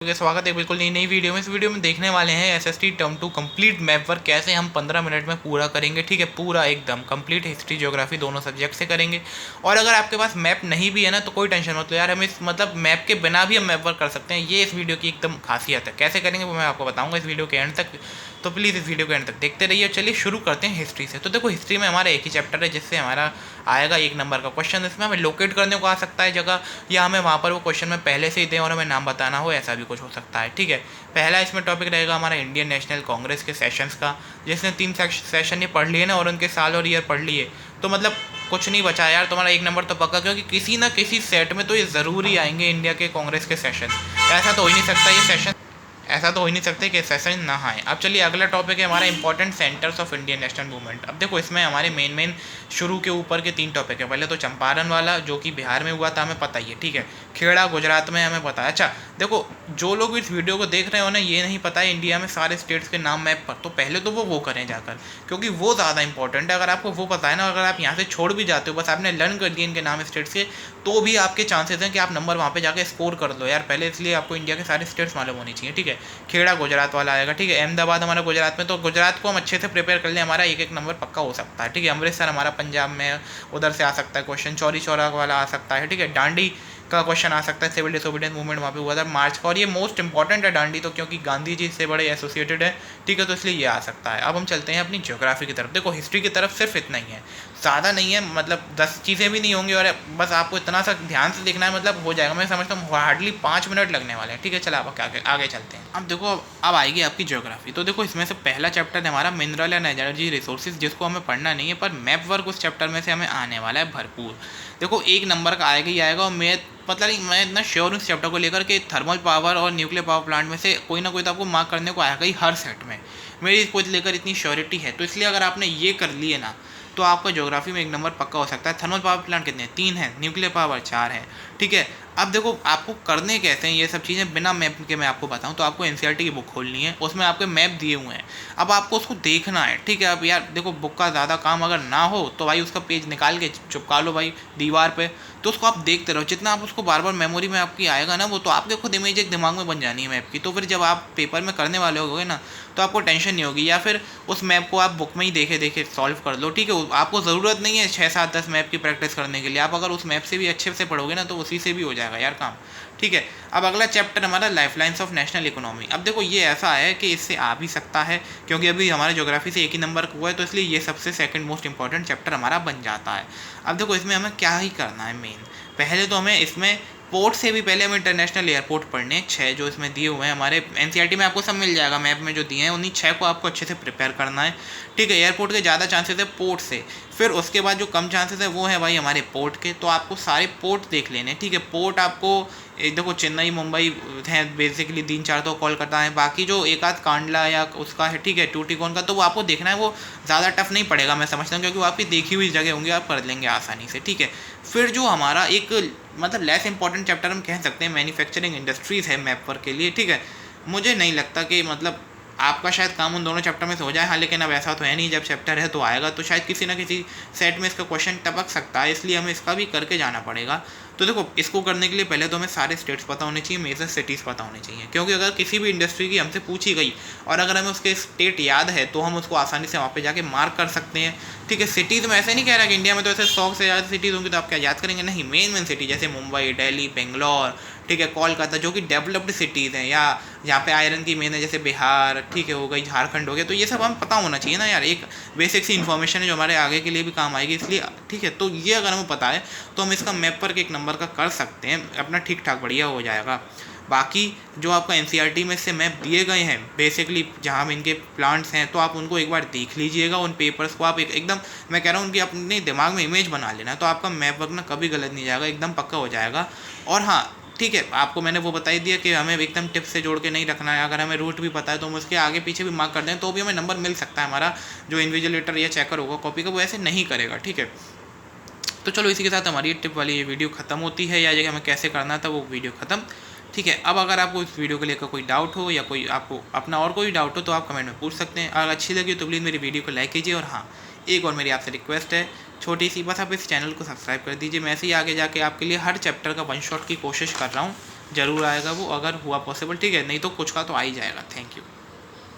के स्वागत है बिल्कुल नई वीडियो में। इस वीडियो में देखने वाले हैं SST term 2 complete map work कैसे हम 15 मिनट में पूरा करेंगे। ठीक है, पूरा एकदम कंप्लीट हिस्ट्री ज्योग्राफी दोनों सब्जेक्ट से करेंगे। और अगर आपके पास मैप नहीं भी है ना तो कोई टेंशन मत लो यार, हम इस मैप के बिना भी हम मैप वर्क कर सकते हैं। ये इस वीडियो की एकदम खासियत है। कैसे करेंगे वो मैं आपको बताऊँगा इस वीडियो के एंड तक, तो प्लीज़ इस वीडियो के एंड तक देखते रहिए। चलिए शुरू करते हैं हिस्ट्री से। तो देखो हिस्ट्री में हमारा एक ही चैप्टर है जिससे हमारा आएगा 1 नंबर का क्वेश्चन। इसमें हमें लोकेट करने को आ सकता है जगह, या हमें वहाँ पर वो क्वेश्चन में पहले से ही दें और हमें नाम बताना हो, ऐसा भी कुछ हो सकता है। ठीक है, पहला इसमें टॉपिक रहेगा हमारा इंडियन नेशनल कांग्रेस के सेशंस का, जिसने 3 सेशन ये पढ़ लिए ना और उनके साल और ईयर पढ़ लिए, तो मतलब कुछ नहीं बचा यार, तुम्हारा 1 नंबर तो पक्का, क्योंकि किसी ना किसी सेट में तो ये ज़रूरी आएंगे इंडिया के कांग्रेस के सेशन। ऐसा तो हो ही नहीं सकता ये सेशन, ऐसा तो हो ही नहीं सकते कि सेशन ना आए। अब चलिए अगला टॉपिक है हमारा important centres of Indian national movement. अब देखो इसमें हमारे मेन शुरू के ऊपर के 3 टॉपिक है। पहले तो चंपारण वाला जो कि बिहार में हुआ था, हमें पता ही है। ठीक है, खेड़ा गुजरात में, हमें पता है। अच्छा देखो, जो लोग इस वीडियो को देख रहे हो ना, ये नहीं पता है इंडिया में सारे स्टेट्स के नाम मैप पर, तो पहले तो वो करें जाकर, क्योंकि वो ज़्यादा इंपॉर्टेंट है। अगर आपको वो पता है ना, अगर आप यहाँ से छोड़ भी जाते हो, बस आपने लर्न कर दिए इनके नाम स्टेट्स के, तो भी आपके चांसेस हैं कि आप नंबर वहाँ पे जाके स्कोर कर लो यार पहले। इसलिए आपको इंडिया के सारे स्टेट्स मालूम होनी चाहिए। ठीक है, खेड़ा गुजरात वाला आएगा। ठीक है, अहमदाबाद हमारा गुजरात में, तो गुजरात को हम अच्छे से प्रिपेयर कर लें, हमारा 1 नंबर पक्का हो सकता है। ठीक है, अमृतसर हमारा पंजाब में, उधर से आ सकता है क्वेश्चन। चौरी चौरा वाला आ सकता है। ठीक है, डांडी का क्वेश्चन आ सकता है, सिविल डिसोबीडियंस मूवमेंट वहाँ पे हुआ था मार्च का, और ये मोस्ट इंपॉर्टेंट है डांडी तो, क्योंकि गांधी जी से बड़े एसोसिएटेड है। ठीक है, तो इसलिए ये आ सकता है। अब हम चलते हैं अपनी ज्योग्राफी की तरफ। देखो हिस्ट्री की तरफ सिर्फ इतना ही है, ज़्यादा नहीं है, मतलब 10 चीज़ें भी नहीं होंगी, और बस आपको इतना सा ध्यान से देखना है, मतलब हो जाएगा। मैं समझता हूँ हार्डली 5 मिनट लगने वाले हैं। ठीक है, चलो आप आगे चलते हैं। अब देखो अब आएगी आपकी ज्योग्राफी। तो देखो इसमें से पहला चैप्टर है हमारा मिनरल एंड एनर्जी रिसोर्सेज, जिसको हमें पढ़ना नहीं है, पर मैप वर्क उस चैप्टर में से हमें आने वाला है भरपूर। देखो 1 नंबर का आएगा ही आएगा, और मैं इतना श्योर हूँ इस चैप्टर को लेकर के थर्मल पावर और न्यूक्लियर पावर प्लांट में से कोई ना कोई तो आपको मार्क करने को आएगा ही हर सेट में। मेरी इसको लेकर इतनी श्योरिटी है, तो इसलिए अगर आपने ये कर लिए ना तो आपका ज्योग्राफी में 1 नंबर पक्का हो सकता है। थर्मल पावर प्लांट कितने, 3 हैं, न्यूक्लियर पावर 4 है। ठीक है, अब देखो आपको करने कैसे हैं ये सब चीज़ें बिना मैप के, मैं आपको बताऊं तो आपको एनसीईआरटी की बुक खोलनी है, उसमें आपके मैप दिए हुए हैं। अब आपको उसको देखना है। ठीक है, अब यार देखो बुक का ज़्यादा काम अगर ना हो तो भाई उसका पेज निकाल के चिपका लो भाई दीवार पे, तो उसको आप देखते रहो। जितना आप उसको बार बार मेमोरी में आपकी आएगा ना, वो तो आपके खुद इमेज एक दिमाग में बन जानी है मैप की, तो फिर जब आप पेपर में करने वाले होगे ना तो आपको टेंशन नहीं होगी। या फिर उस मैप को आप बुक में ही देखे देखे सॉल्व कर लो। ठीक है, आपको ज़रूरत नहीं है 6 7 10 मैप की प्रैक्टिस करने के लिए, आप अगर उस मैप से भी अच्छे से पढ़ोगे ना तो उसी से भी हो जाएगा यार काम। ठीक है, अब अगला चैप्टर हमारा लाइफलाइंस ऑफ नेशनल इकोनॉमी। अब देखो ये ऐसा है कि इससे आ भी सकता है, क्योंकि अभी हमारे ज्योग्राफी से 1 ही नंबर हुआ है, तो इसलिए ये सबसे सेकंड मोस्ट इंपॉर्टेंट चैप्टर हमारा बन जाता है। अब देखो इसमें हमें क्या ही करना है मेन, पहले तो हमें इसमें पोर्ट से भी पहले हमें इंटरनेशनल एयरपोर्ट पढ़ने हैं 6 जो इसमें दिए हुए हैं हमारे एनसीईआरटी में, आपको सब मिल जाएगा मैप में जो दिए हैं, उन्हीं 6 को आपको अच्छे से प्रिपेयर करना है। ठीक है, एयरपोर्ट के ज़्यादा चांसेस है पोर्ट से, फिर उसके बाद जो कम चांसेस है वो है भाई हमारे पोर्ट के, तो आपको सारे पोर्ट देख लेने। ठीक है, पोर्ट आपको देखो चेन्नई मुंबई हैं बेसिकली 3 4 तो कोलकाता है, बाकी जो एक आध कांडला या उसका है, ठीक है, टूटिकोन का, तो वो आपको देखना है। वो ज़्यादा टफ नहीं पड़ेगा मैं समझता हूँ, क्योंकि वो आपकी देखी हुई जगह होंगी, आप कर लेंगे आसानी से। ठीक है, फिर जो हमारा एक लेस इंपॉर्टेंट चैप्टर हम कह सकते हैं मैन्युफैक्चरिंग इंडस्ट्रीज़ है मैप वर्क के लिए। ठीक है, मुझे नहीं लगता कि आपका शायद काम उन दोनों चैप्टर में से हो जाए। हाँ, लेकिन अब ऐसा तो है नहीं, जब चैप्टर है तो आएगा, तो शायद किसी ना किसी सेट में इसका क्वेश्चन टपक सकता है, इसलिए हमें इसका भी करके जाना पड़ेगा। तो देखो इसको करने के लिए पहले तो हमें सारे स्टेट्स पता होने चाहिए, मेजर सिटीज़ पता होने चाहिए, क्योंकि अगर किसी भी इंडस्ट्री की हमसे पूछी गई और अगर हमें उसके स्टेट याद है तो हम उसको आसानी से वहाँ पे जाके मार्क कर सकते हैं। ठीक है, सिटीज़ में ऐसे नहीं कह रहा कि इंडिया में तो ऐसे 100 से ज़्यादा सिटीज़ होंगी तो आप क्या याद करेंगे, नहीं, मेन सिटी जैसे मुंबई, दिल्ली, बेंगलोर, ठीक है, कोलकाता, जो कि डेवलप्ड सिटीज़ हैं, या यहाँ पे आयरन की मेन है जैसे बिहार, ठीक है, हो गई, झारखंड हो गया, तो ये सब हम पता होना चाहिए ना यार, एक बेसिक सी इन्फॉर्मेशन है जो हमारे आगे के लिए भी काम आएगी, इसलिए ठीक है। तो ये अगर हमें पता है तो हम इसका मैप पर 1 नंबर का कर सकते हैं, अपना ठीक ठाक बढ़िया हो जाएगा। बाकी जो आपका एनसीईआरटी में से मैप दिए गए हैं बेसिकली जहाँ में इनके प्लांट्स हैं, तो आप उनको एक बार देख लीजिएगा, उन पेपर्स को आप एकदम, मैं कह रहा हूँ उनकी अपने दिमाग में इमेज बना लेना, तो आपका मैप वर्क ना कभी गलत नहीं जाएगा, एकदम पक्का हो जाएगा। और हाँ ठीक है, आपको मैंने वो बता ही दिया कि हमें एकदम टिप से जोड़ के नहीं रखना है, अगर हमें रूट भी पता है तो हम उसके आगे पीछे भी मार्क कर दें तो भी हमें नंबर मिल सकता है। हमारा जो इन्विजिलेटर या चेकर होगा कॉपी का वो ऐसे नहीं करेगा। ठीक है, तो चलो इसी के साथ हमारी टिप वाली ये वीडियो ख़त्म होती है, या जगह हमें कैसे करना था वो वीडियो ख़त्म। ठीक है, अब अगर आपको इस वीडियो को लेकर कोई डाउट हो या कोई आपको अपना और कोई डाउट हो तो आप कमेंट में पूछ सकते हैं। अगर अच्छी लगी तो प्लीज़ मेरी वीडियो को लाइक कीजिए, और हाँ एक और मेरी आपसे रिक्वेस्ट है छोटी सी, बस आप इस चैनल को सब्सक्राइब कर दीजिए। मैं ऐसे ही आगे जाके आपके लिए हर चैप्टर का 1 शॉट की कोशिश कर रहा हूँ। ज़रूर आएगा वो, अगर हुआ पॉसिबल, ठीक है, नहीं तो कुछ का तो आ ही जाएगा। Thank you.